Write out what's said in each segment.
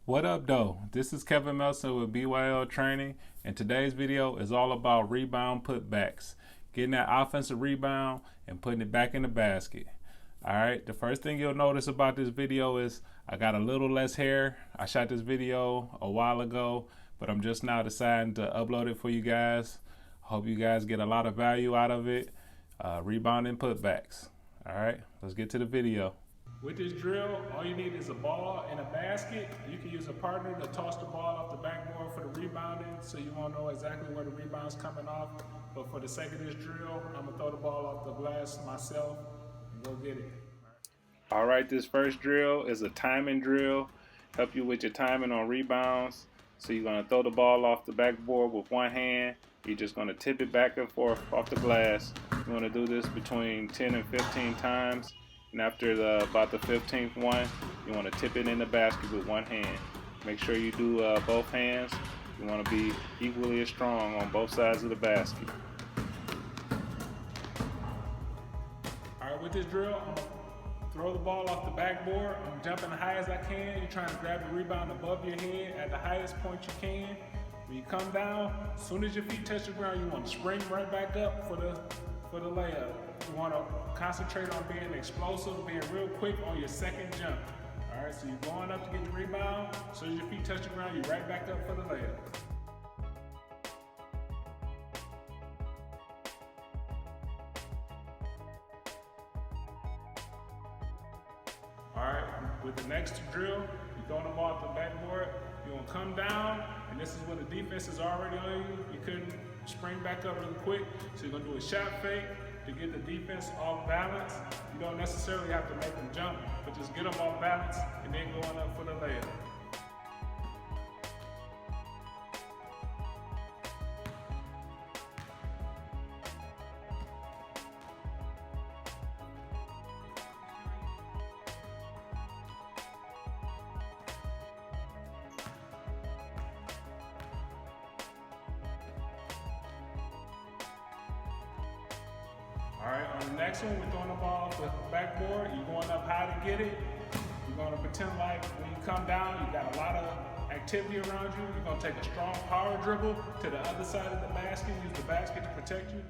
What up though? This is Kevin Melson with BYL Training, and today's video is all about rebound putbacks, getting that offensive rebound and putting it back in the basket. Alright, the first thing you'll notice about this video is I got a little less hair. I shot this video a while ago, but I'm just now deciding to upload it for you guys. Hope you guys get a lot of value out of it. Rebounding putbacks. Alright, let's get to the video. With this drill, all you need is a ball and a basket. You can use a partner to toss the ball off the backboard for the rebounding, so you won't know exactly where the rebound's coming off. But for the sake of this drill, I'm gonna throw the ball off the glass myself and go get it. All right, this first drill is a timing drill. Help you with your timing on rebounds. So you're gonna throw the ball off the backboard with one hand. You're just gonna tip it back and forth off the glass. You wanna do this between 10 and 15 times. And after about the 15th one, you want to tip it in the basket with one hand. Make sure you do both hands. You want to be equally as strong on both sides of the basket. Alright, with this drill, I'm going to throw the ball off the backboard. I'm jumping as high as I can. You're trying to grab the rebound above your head at the highest point you can. When you come down, as soon as your feet touch the ground, you want to spring right back up for the layup. You want to concentrate on being explosive, being real quick on your second jump. All right, so you're going up to get the rebound. As soon as your feet touch the ground, you're right back up for the layup. All right, with the next drill, you're throwing the ball at the backboard. You're going to come down, and this is when the defense is already on you. You couldn't spring back up really quick, so you're going to do a shot fake to get the defense off balance. You don't necessarily have to make them jump, but just get them off balance and then going up for the layup. All right, on the next one, we're throwing the ball off the backboard. You're going up high to get it. You're going to pretend like when you come down, you got a lot of activity around you. You're going to take a strong power dribble to the other side of the basket, use the basket to protect you.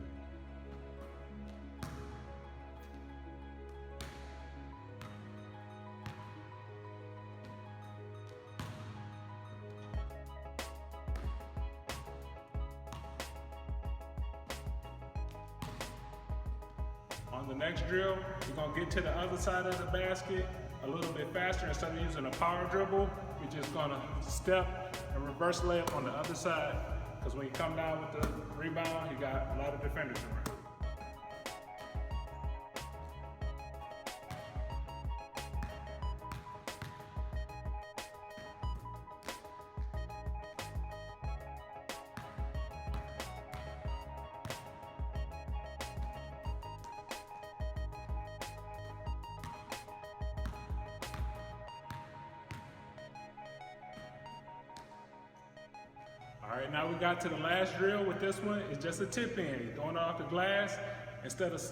On the next drill, you're going to get to the other side of the basket a little bit faster. Instead of using a power dribble, you're just going to step and reverse layup on the other side, because when you come down with the rebound, you got a lot of defenders around. All right, now we got to the last drill with this one. It's just a tip in. You're throwing it off the glass.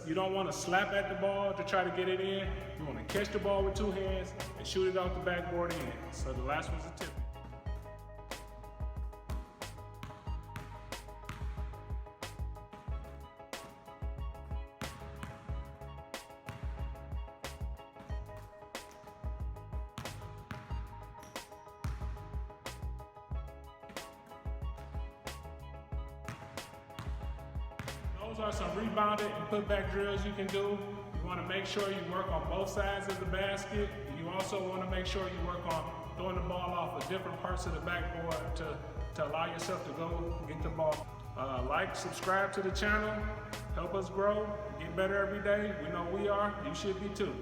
You don't want to slap at the ball to try to get it in. You want to catch the ball with two hands and shoot it off the backboard in. So the last one's a tip. Those are some rebounded and putback drills you can do. You want to make sure you work on both sides of the basket. You also want to make sure you work on throwing the ball off of different parts of the backboard to allow yourself to go get the ball. Like, subscribe to the channel, help us grow, get better every day. We know we are, you should be too.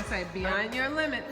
Say beyond your limit.